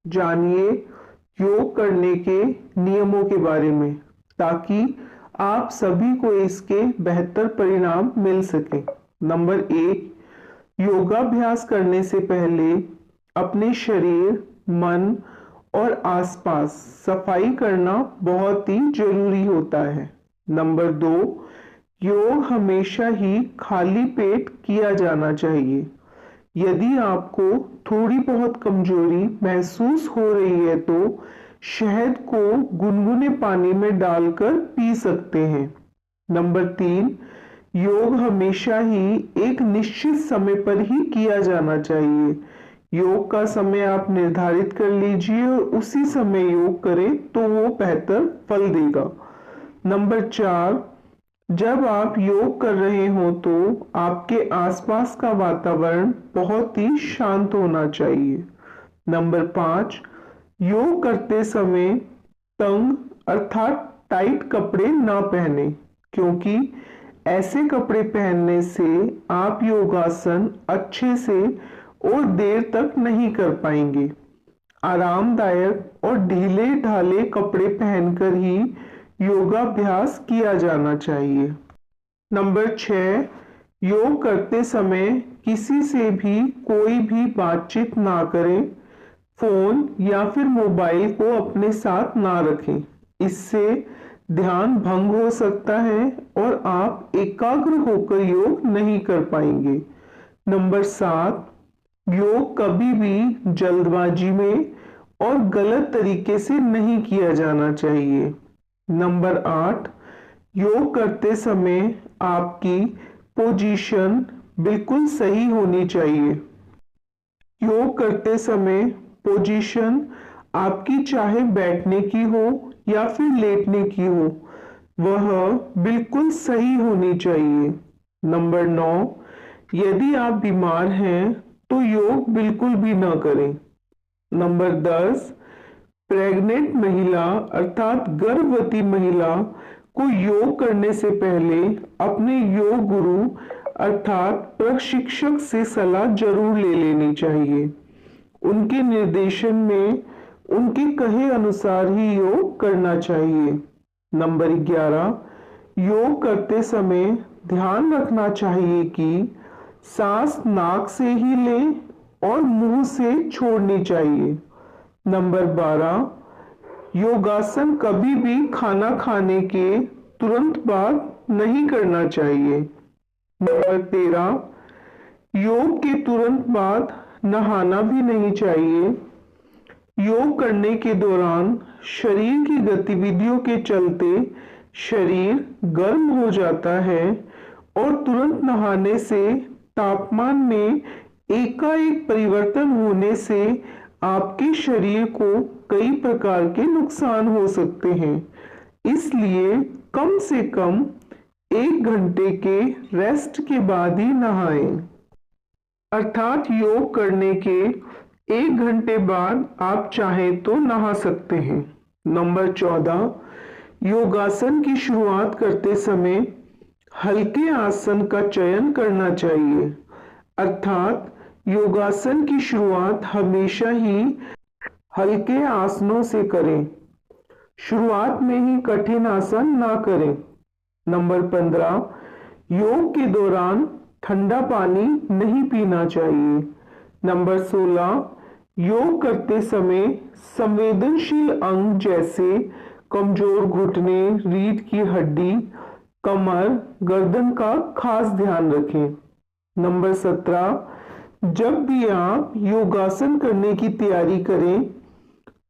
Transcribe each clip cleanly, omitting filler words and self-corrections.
जानिए योग करने के नियमों के बारे में ताकि आप सभी को इसके बेहतर परिणाम मिल सके। नंबर 1, योगाभ्यास करने से पहले अपने शरीर, मन और आसपास सफाई करना बहुत ही जरूरी होता है। नंबर 2, योग हमेशा ही खाली पेट किया जाना चाहिए। यदि आपको थोड़ी बहुत कमजोरी महसूस हो रही है तो शहद को गुनगुने पानी में डालकर पी सकते हैं। नंबर 3, योग हमेशा ही एक निश्चित समय पर ही किया जाना चाहिए। योग का समय आप निर्धारित कर लीजिए और उसी समय योग करें तो वो बेहतर फल देगा। नंबर 4, जब आप योग कर रहे हो तो आपके आसपास का वातावरण बहुत ही शांत होना चाहिए। नंबर 5, योग करते समय तंग अर्थात टाइट कपड़े ना पहने, क्योंकि ऐसे कपड़े पहनने से आप योगासन अच्छे से और देर तक नहीं कर पाएंगे। आरामदायक और ढीले ढाले कपड़े पहनकर ही योगाभ्यास किया जाना चाहिए। नंबर 6, योग करते समय किसी से भी कोई भी बातचीत ना करें। फोन या फिर मोबाइल को अपने साथ ना रखें, इससे ध्यान भंग हो सकता है और आप एकाग्र होकर योग नहीं कर पाएंगे। नंबर 7, योग कभी भी जल्दबाजी में और गलत तरीके से नहीं किया जाना चाहिए। नंबर 8, योग करते समय आपकी पोजीशन बिल्कुल सही होनी चाहिए। योग करते समय पोजीशन आपकी चाहे बैठने की हो या फिर लेटने की हो, वह बिल्कुल सही होनी चाहिए। नंबर 9, यदि आप बीमार हैं तो योग बिल्कुल भी ना करें। नंबर 10, प्रेग्नेंट महिला अर्थात गर्भवती महिला को योग करने से पहले अपने योग गुरु अर्थात प्रशिक्षक से सलाह जरूर ले लेनी चाहिए। उनके निर्देशन में उनके कहे अनुसार ही योग करना चाहिए। नंबर 11, योग करते समय ध्यान रखना चाहिए कि सांस नाक से ही लें और मुंह से छोड़नी चाहिए। नंबर 12, योगासन कभी भी खाना खाने के तुरंत बाद नहीं करना चाहिए। नंबर 13, योग के तुरंत बाद नहाना भी नहीं चाहिए। योग करने के दौरान शरीर की गतिविधियों के चलते शरीर गर्म हो जाता है और तुरंत नहाने से तापमान में एकाएक परिवर्तन होने से आपके शरीर को कई प्रकार के नुकसान हो सकते हैं। इसलिए कम से कम 1 घंटे के रेस्ट के बाद ही नहाएं। अर्थात योग करने के 1 घंटे बाद आप चाहें तो नहा सकते हैं। नंबर 14, योगासन की शुरुआत करते समय हल्के आसन का चयन करना चाहिए। अर्थात योगासन की शुरुआत हमेशा ही हल्के आसनों से करें। शुरुआत में ही कठिन आसन ना करें। नंबर 15, योग के दौरान ठंडा पानी नहीं पीना चाहिए। नंबर 16, योग करते समय संवेदनशील अंग जैसे कमजोर घुटने, रीढ़ की हड्डी, कमर, गर्दन का खास ध्यान रखें। नंबर 17, जब भी आप योगासन करने की तैयारी करें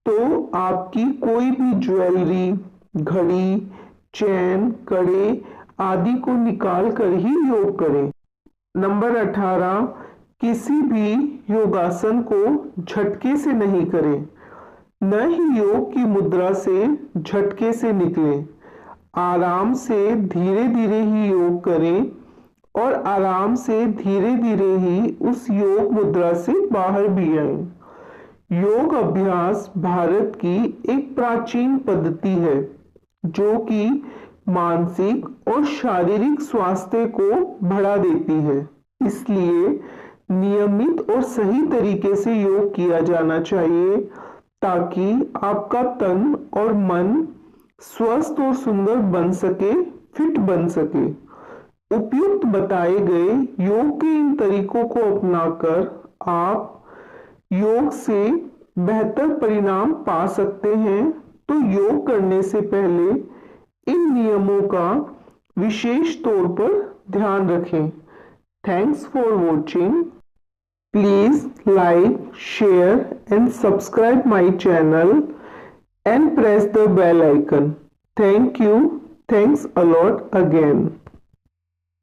तो आपकी कोई भी ज्वेलरी, घड़ी, चैन, कड़े आदि को निकाल कर ही योग करें। नंबर 18, किसी भी योगासन को झटके से नहीं करें। न ही योग की मुद्रा से झटके से निकलें। आराम से धीरे धीरे ही योग करें और आराम से धीरे धीरे ही उस योग मुद्रा से बाहर भी आएं। योग अभ्यास भारत की एक प्राचीन पद्धति है जो कि मानसिक और शारीरिक स्वास्थ्य को बढ़ा देती है। इसलिए नियमित और सही तरीके से योग किया जाना चाहिए ताकि आपका तन और मन स्वस्थ और सुंदर बन सके, फिट बन सके। उपयुक्त बताए गए योग के इन तरीकों को अपनाकर आप योग से बेहतर परिणाम पा सकते हैं। तो योग करने से पहले इन नियमों का विशेष तौर पर ध्यान रखें। Thanks for watching. Please like, share and subscribe my channel and press the bell icon. Thank you. Thanks a lot again.